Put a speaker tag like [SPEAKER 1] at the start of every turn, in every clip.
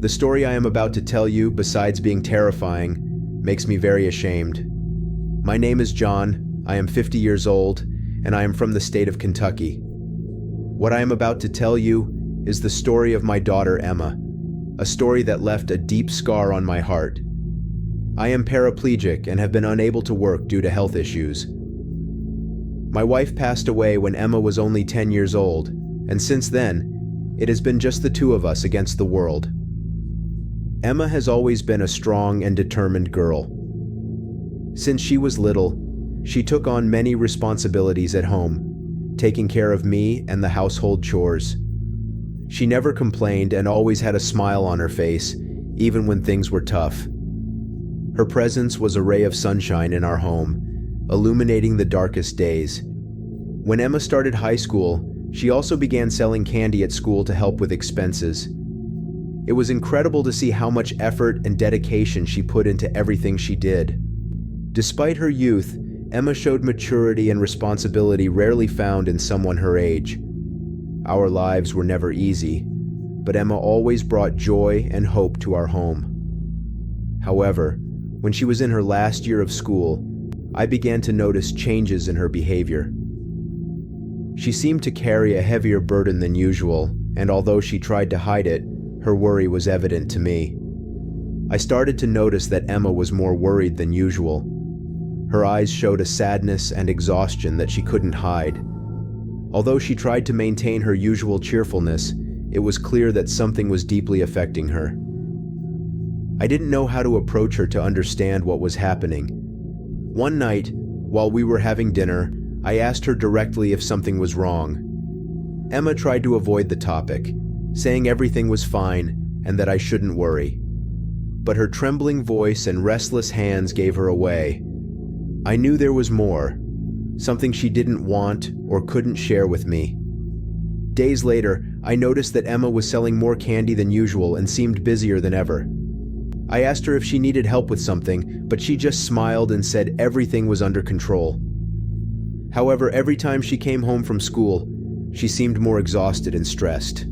[SPEAKER 1] The story I am about to tell you, besides being terrifying, makes me very ashamed. My name is John, I am 50 years old, and I am from the state of Kentucky. What I am about to tell you is the story of my daughter Emma, a story that left a deep scar on my heart. I am paraplegic and have been unable to work due to health issues. My wife passed away when Emma was only 10 years old, and since then, it has been just the two of us against the world. Emma has always been a strong and determined girl. Since she was little, she took on many responsibilities at home, taking care of me and the household chores. She never complained and always had a smile on her face, even when things were tough. Her presence was a ray of sunshine in our home, illuminating the darkest days. When Emma started high school, she also began selling candy at school to help with expenses. It was incredible to see how much effort and dedication she put into everything she did. Despite her youth, Emma showed maturity and responsibility rarely found in someone her age. Our lives were never easy, but Emma always brought joy and hope to our home. However, when she was in her last year of school, I began to notice changes in her behavior. She seemed to carry a heavier burden than usual, and although she tried to hide it, her worry was evident to me. I started to notice that Emma was more worried than usual. Her eyes showed a sadness and exhaustion that she couldn't hide. Although she tried to maintain her usual cheerfulness, it was clear that something was deeply affecting her. I didn't know how to approach her to understand what was happening. One night, while we were having dinner, I asked her directly if something was wrong. Emma tried to avoid the topic, saying everything was fine and that I shouldn't worry. But her trembling voice and restless hands gave her away. I knew there was more, something she didn't want or couldn't share with me. Days later, I noticed that Emma was selling more candy than usual and seemed busier than ever. I asked her if she needed help with something, but she just smiled and said everything was under control. However, every time she came home from school, she seemed more exhausted and stressed.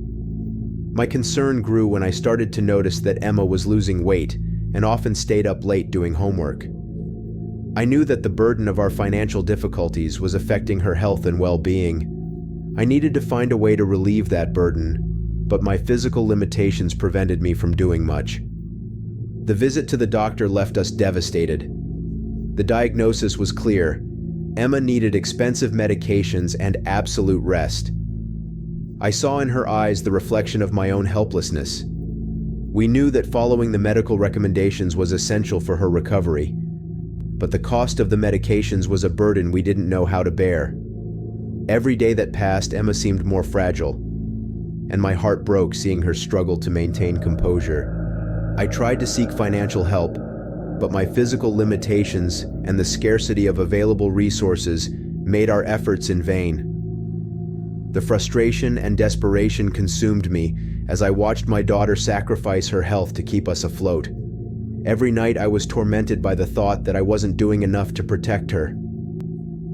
[SPEAKER 1] My concern grew when I started to notice that Emma was losing weight and often stayed up late doing homework. I knew that the burden of our financial difficulties was affecting her health and well-being. I needed to find a way to relieve that burden, but my physical limitations prevented me from doing much. The visit to the doctor left us devastated. The diagnosis was clear. Emma needed expensive medications and absolute rest. I saw in her eyes the reflection of my own helplessness. We knew that following the medical recommendations was essential for her recovery, but the cost of the medications was a burden we didn't know how to bear. Every day that passed, Emma seemed more fragile, and my heart broke seeing her struggle to maintain composure. I tried to seek financial help, but my physical limitations and the scarcity of available resources made our efforts in vain. The frustration and desperation consumed me as I watched my daughter sacrifice her health to keep us afloat. Every night I was tormented by the thought that I wasn't doing enough to protect her.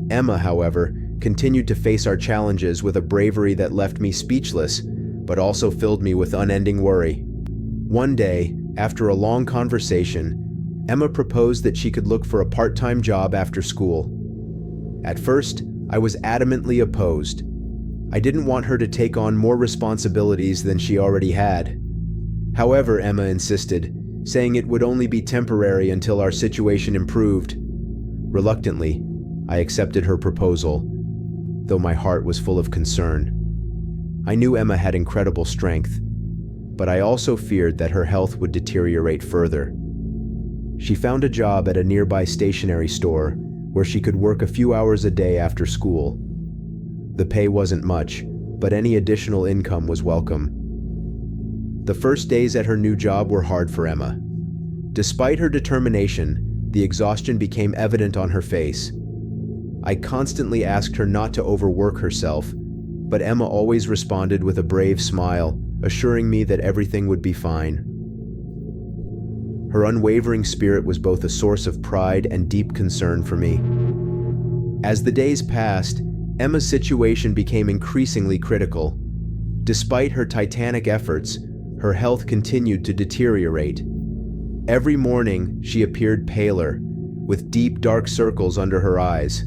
[SPEAKER 1] Emma, however, continued to face our challenges with a bravery that left me speechless, but also filled me with unending worry. One day, after a long conversation, Emma proposed that she could look for a part-time job after school. At first, I was adamantly opposed. I didn't want her to take on more responsibilities than she already had. However, Emma insisted, saying it would only be temporary until our situation improved. Reluctantly, I accepted her proposal, though my heart was full of concern. I knew Emma had incredible strength, but I also feared that her health would deteriorate further. She found a job at a nearby stationery store where she could work a few hours a day after school. The pay wasn't much, but any additional income was welcome. The first days at her new job were hard for Emma. Despite her determination, the exhaustion became evident on her face. I constantly asked her not to overwork herself, but Emma always responded with a brave smile, assuring me that everything would be fine. Her unwavering spirit was both a source of pride and deep concern for me. As the days passed, Emma's situation became increasingly critical. Despite her titanic efforts, her health continued to deteriorate. Every morning, she appeared paler, with deep dark circles under her eyes.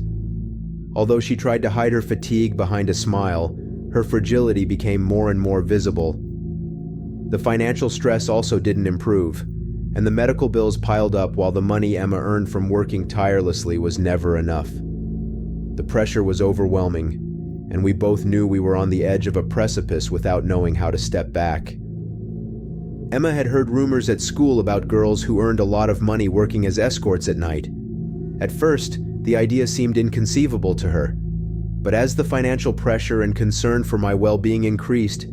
[SPEAKER 1] Although she tried to hide her fatigue behind a smile, her fragility became more and more visible. The financial stress also didn't improve, and the medical bills piled up while the money Emma earned from working tirelessly was never enough. The pressure was overwhelming, and we both knew we were on the edge of a precipice without knowing how to step back. Emma had heard rumors at school about girls who earned a lot of money working as escorts at night. At first, the idea seemed inconceivable to her, but as the financial pressure and concern for my well-being increased,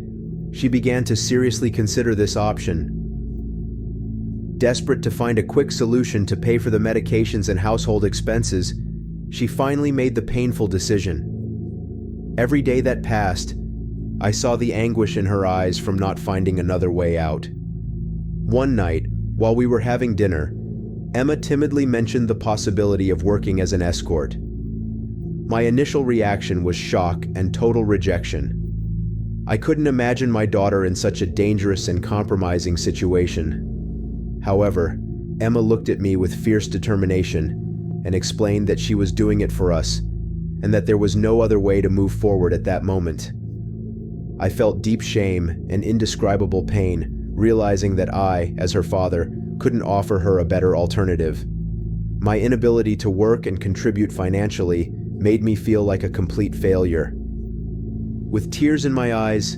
[SPEAKER 1] she began to seriously consider this option. Desperate to find a quick solution to pay for the medications and household expenses, she finally made the painful decision. Every day that passed, I saw the anguish in her eyes from not finding another way out. One night, while we were having dinner, Emma timidly mentioned the possibility of working as an escort. My initial reaction was shock and total rejection. I couldn't imagine my daughter in such a dangerous and compromising situation. However, Emma looked at me with fierce determination and explained that she was doing it for us, and that there was no other way to move forward at that moment. I felt deep shame and indescribable pain, realizing that I, as her father, couldn't offer her a better alternative. My inability to work and contribute financially made me feel like a complete failure. With tears in my eyes,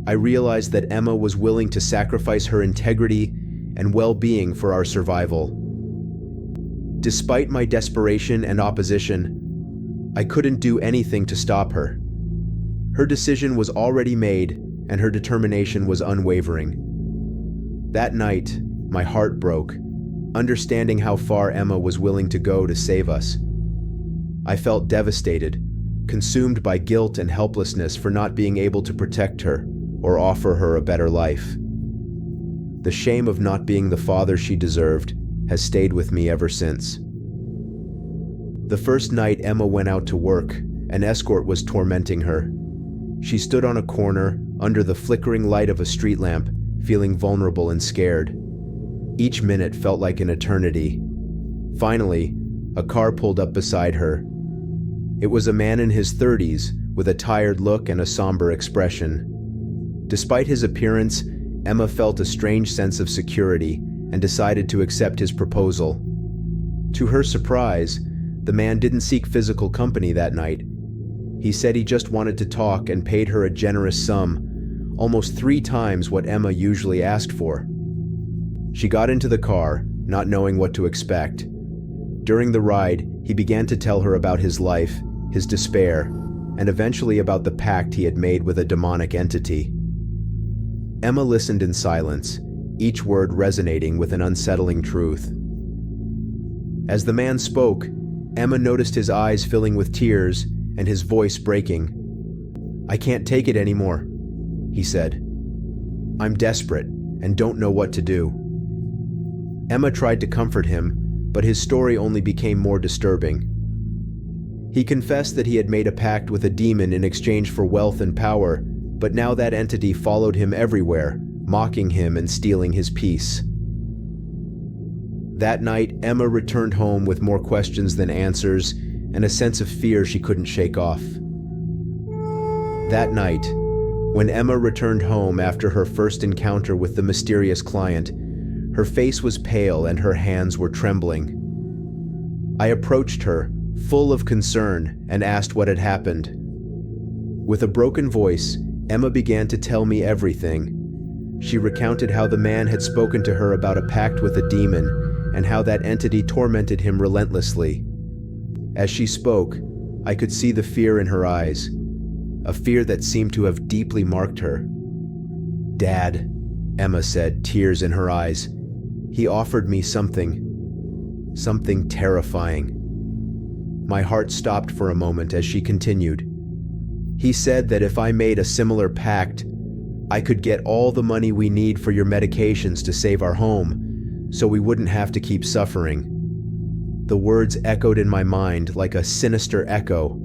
[SPEAKER 1] I realized that Emma was willing to sacrifice her integrity and well-being for our survival. Despite my desperation and opposition, I couldn't do anything to stop her. Her decision was already made, and her determination was unwavering. That night, my heart broke, understanding how far Emma was willing to go to save us. I felt devastated, consumed by guilt and helplessness for not being able to protect her or offer her a better life. The shame of not being the father she deserved has stayed with me ever since. The first night Emma went out to work, an escort was tormenting her. She stood on a corner, under the flickering light of a street lamp, feeling vulnerable and scared. Each minute felt like an eternity. Finally, a car pulled up beside her. It was a man in his 30s, with a tired look and a somber expression. Despite his appearance, Emma felt a strange sense of security and decided to accept his proposal. To her surprise, the man didn't seek physical company that night. He said he just wanted to talk and paid her a generous sum, almost 3 times what Emma usually asked for. She got into the car, not knowing what to expect. During the ride, he began to tell her about his life, his despair, and eventually about the pact he had made with a demonic entity. Emma listened in silence, each word resonating with an unsettling truth. As the man spoke, Emma noticed his eyes filling with tears and his voice breaking. "I can't take it anymore," he said. "I'm desperate and don't know what to do." Emma tried to comfort him, but his story only became more disturbing. He confessed that he had made a pact with a demon in exchange for wealth and power, but now that entity followed him everywhere, mocking him and stealing his peace. That night, Emma returned home with more questions than answers and a sense of fear she couldn't shake off. That night, when Emma returned home after her first encounter with the mysterious client, her face was pale and her hands were trembling. I approached her, full of concern, and asked what had happened. With a broken voice, Emma began to tell me everything. She recounted how the man had spoken to her about a pact with a demon, and how that entity tormented him relentlessly. As she spoke, I could see the fear in her eyes, a fear that seemed to have deeply marked her. "Dad," Emma said, tears in her eyes, "he offered me something terrifying." My heart stopped for a moment as she continued. "He said that if I made a similar pact, I could get all the money we need for your medications to save our home, so we wouldn't have to keep suffering." The words echoed in my mind like a sinister echo.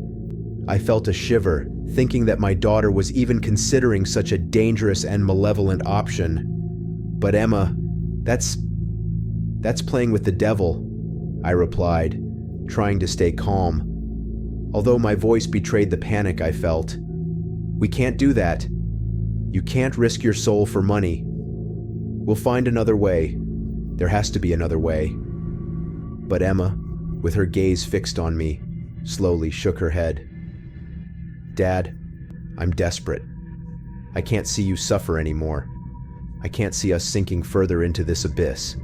[SPEAKER 1] I felt a shiver, thinking that my daughter was even considering such a dangerous and malevolent option. "But Emma, that's playing with the devil," I replied, trying to stay calm, although my voice betrayed the panic I felt. "We can't do that. You can't risk your soul for money. We'll find another way. There has to be another way." But Emma, with her gaze fixed on me, slowly shook her head. "Dad, I'm desperate. I can't see you suffer anymore. I can't see us sinking further into this abyss."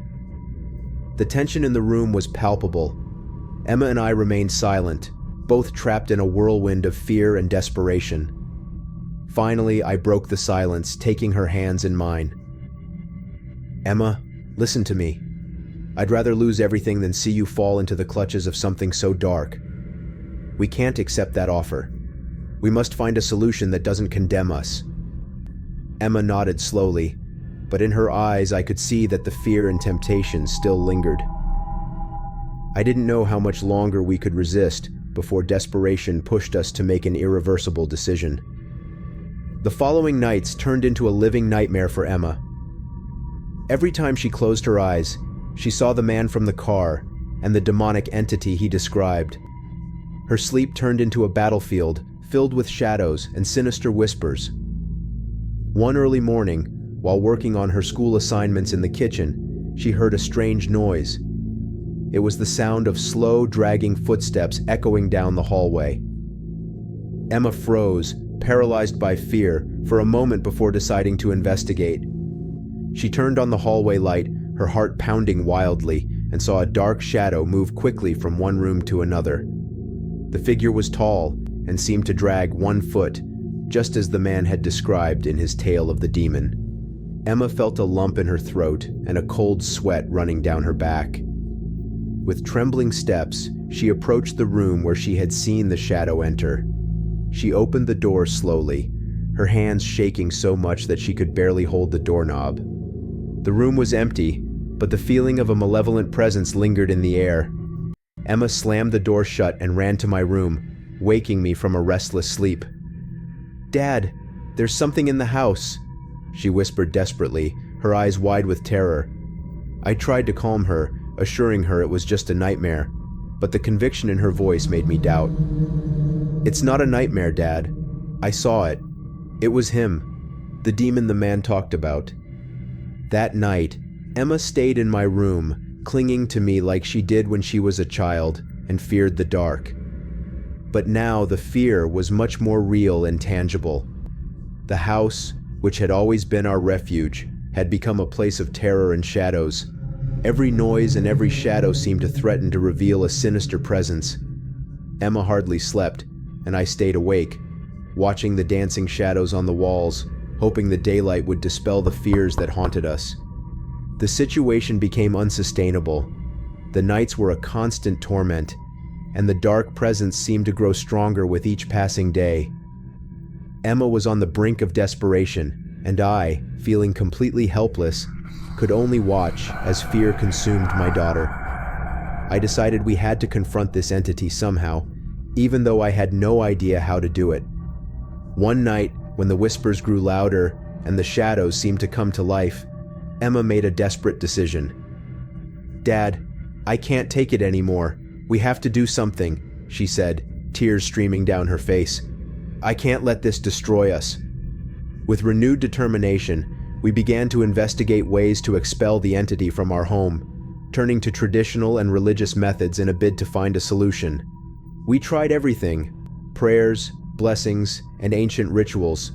[SPEAKER 1] The tension in the room was palpable. Emma and I remained silent, both trapped in a whirlwind of fear and desperation. Finally, I broke the silence, taking her hands in mine. "Emma, listen to me. I'd rather lose everything than see you fall into the clutches of something so dark. We can't accept that offer. We must find a solution that doesn't condemn us." Emma nodded slowly, but in her eyes I could see that the fear and temptation still lingered. I didn't know how much longer we could resist before desperation pushed us to make an irreversible decision. The following nights turned into a living nightmare for Emma. Every time she closed her eyes, she saw the man from the car and the demonic entity he described. Her sleep turned into a battlefield filled with shadows and sinister whispers. One early morning, while working on her school assignments in the kitchen, she heard a strange noise. It was the sound of slow, dragging footsteps echoing down the hallway. Emma froze, paralyzed by fear, for a moment before deciding to investigate. She turned on the hallway light, her heart pounding wildly, and saw a dark shadow move quickly from one room to another. The figure was tall and seemed to drag 1 foot, just as the man had described in his tale of the demon. Emma felt a lump in her throat and a cold sweat running down her back. With trembling steps, she approached the room where she had seen the shadow enter. She opened the door slowly, her hands shaking so much that she could barely hold the doorknob. The room was empty, but the feeling of a malevolent presence lingered in the air. Emma slammed the door shut and ran to my room, waking me from a restless sleep. "Dad, there's something in the house," she whispered desperately, her eyes wide with terror. I tried to calm her, assuring her it was just a nightmare, but the conviction in her voice made me doubt. "It's not a nightmare, Dad. I saw it. It was him, the demon the man talked about." That night, Emma stayed in my room, clinging to me like she did when she was a child and feared the dark. But now the fear was much more real and tangible. The house, which had always been our refuge, had become a place of terror and shadows. Every noise and every shadow seemed to threaten to reveal a sinister presence. Emma hardly slept, and I stayed awake, watching the dancing shadows on the walls, hoping the daylight would dispel the fears that haunted us. The situation became unsustainable. The nights were a constant torment, and the dark presence seemed to grow stronger with each passing day. Emma was on the brink of desperation, and I, feeling completely helpless, could only watch as fear consumed my daughter. I decided we had to confront this entity somehow, even though I had no idea how to do it. One night, when the whispers grew louder and the shadows seemed to come to life, Emma made a desperate decision. "Dad, I can't take it anymore. We have to do something," she said, tears streaming down her face. "I can't let this destroy us." With renewed determination, we began to investigate ways to expel the entity from our home, turning to traditional and religious methods in a bid to find a solution. We tried everything: prayers, blessings, and ancient rituals.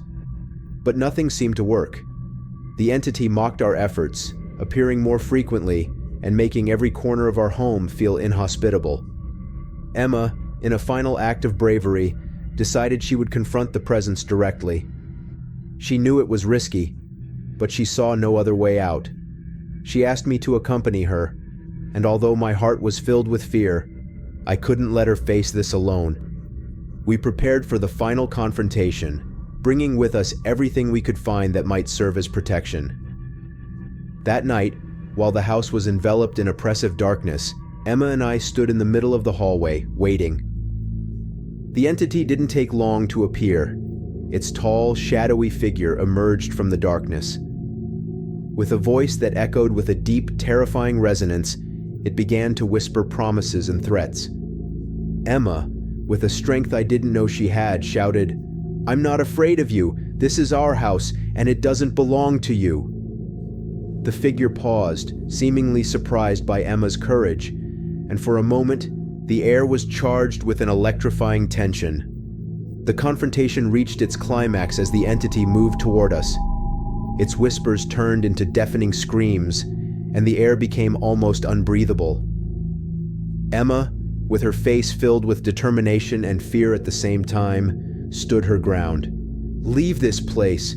[SPEAKER 1] But nothing seemed to work. The entity mocked our efforts, appearing more frequently and making every corner of our home feel inhospitable. Emma, in a final act of bravery, decided she would confront the presence directly. She knew it was risky, but she saw no other way out. She asked me to accompany her, and although my heart was filled with fear, I couldn't let her face this alone. We prepared for the final confrontation, bringing with us everything we could find that might serve as protection. That night, while the house was enveloped in oppressive darkness, Emma and I stood in the middle of the hallway, waiting. The entity didn't take long to appear. Its tall, shadowy figure emerged from the darkness. With a voice that echoed with a deep, terrifying resonance, it began to whisper promises and threats. Emma, with a strength I didn't know she had, shouted, "I'm not afraid of you. This is our house, and it doesn't belong to you." The figure paused, seemingly surprised by Emma's courage, and for a moment, the air was charged with an electrifying tension. The confrontation reached its climax as the entity moved toward us. Its whispers turned into deafening screams, and the air became almost unbreathable. Emma, with her face filled with determination and fear at the same time, stood her ground. "Leave this place!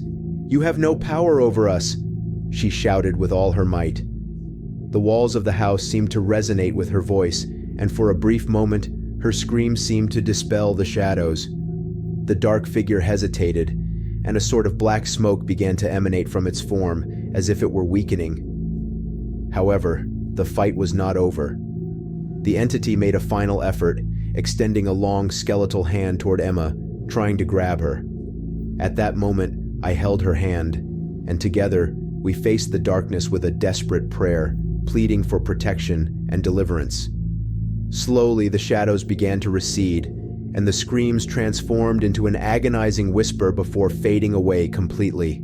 [SPEAKER 1] You have no power over us!" she shouted with all her might. The walls of the house seemed to resonate with her voice, and for a brief moment, her scream seemed to dispel the shadows. The dark figure hesitated, and a sort of black smoke began to emanate from its form, as if it were weakening. However, the fight was not over. The entity made a final effort, extending a long skeletal hand toward Emma, trying to grab her. At that moment, I held her hand, and together, we faced the darkness with a desperate prayer, pleading for protection and deliverance. Slowly, the shadows began to recede, and the screams transformed into an agonizing whisper before fading away completely.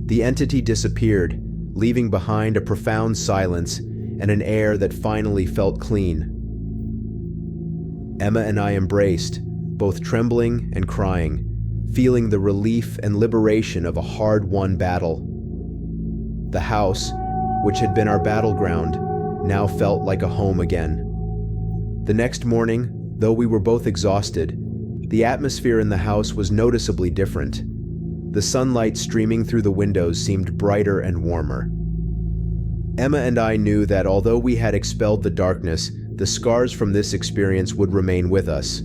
[SPEAKER 1] The entity disappeared, leaving behind a profound silence and an air that finally felt clean. Emma and I embraced, both trembling and crying, feeling the relief and liberation of a hard-won battle. The house, which had been our battleground, now felt like a home again. The next morning, though we were both exhausted, the atmosphere in the house was noticeably different. The sunlight streaming through the windows seemed brighter and warmer. Emma and I knew that although we had expelled the darkness, the scars from this experience would remain with us.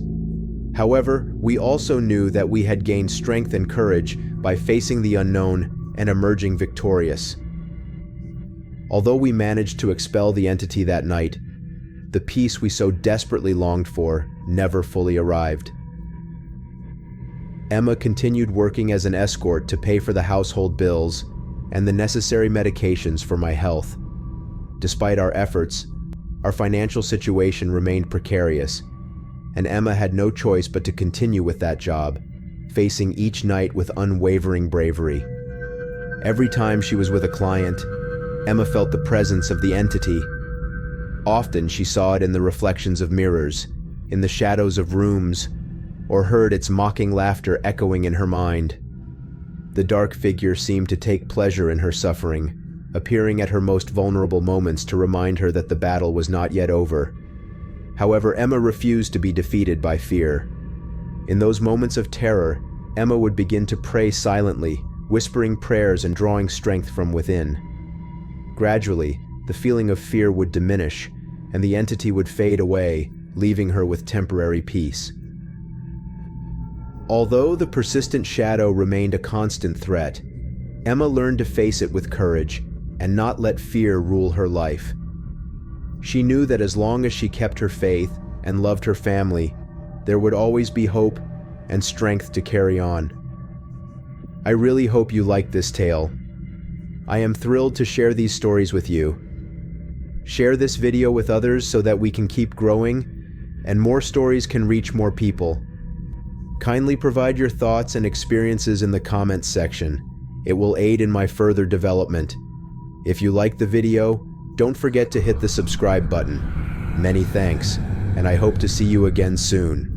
[SPEAKER 1] However, we also knew that we had gained strength and courage by facing the unknown and emerging victorious. Although we managed to expel the entity that night, the peace we so desperately longed for never fully arrived. Emma continued working as an escort to pay for the household bills and the necessary medications for my health. Despite our efforts, our financial situation remained precarious, and Emma had no choice but to continue with that job, facing each night with unwavering bravery. Every time she was with a client, Emma felt the presence of the entity. Often she saw it in the reflections of mirrors, in the shadows of rooms, or heard its mocking laughter echoing in her mind. The dark figure seemed to take pleasure in her suffering, appearing at her most vulnerable moments to remind her that the battle was not yet over. However, Emma refused to be defeated by fear. In those moments of terror, Emma would begin to pray silently, whispering prayers and drawing strength from within. Gradually, the feeling of fear would diminish, and the entity would fade away, leaving her with temporary peace. Although the persistent shadow remained a constant threat, Emma learned to face it with courage and not let fear rule her life. She knew that as long as she kept her faith and loved her family, there would always be hope and strength to carry on. I really hope you liked this tale. I am thrilled to share these stories with you. Share this video with others so that we can keep growing and more stories can reach more people. Kindly provide your thoughts and experiences in the comments section. It will aid in my further development. If you liked the video, don't forget to hit the subscribe button. Many thanks, and I hope to see you again soon.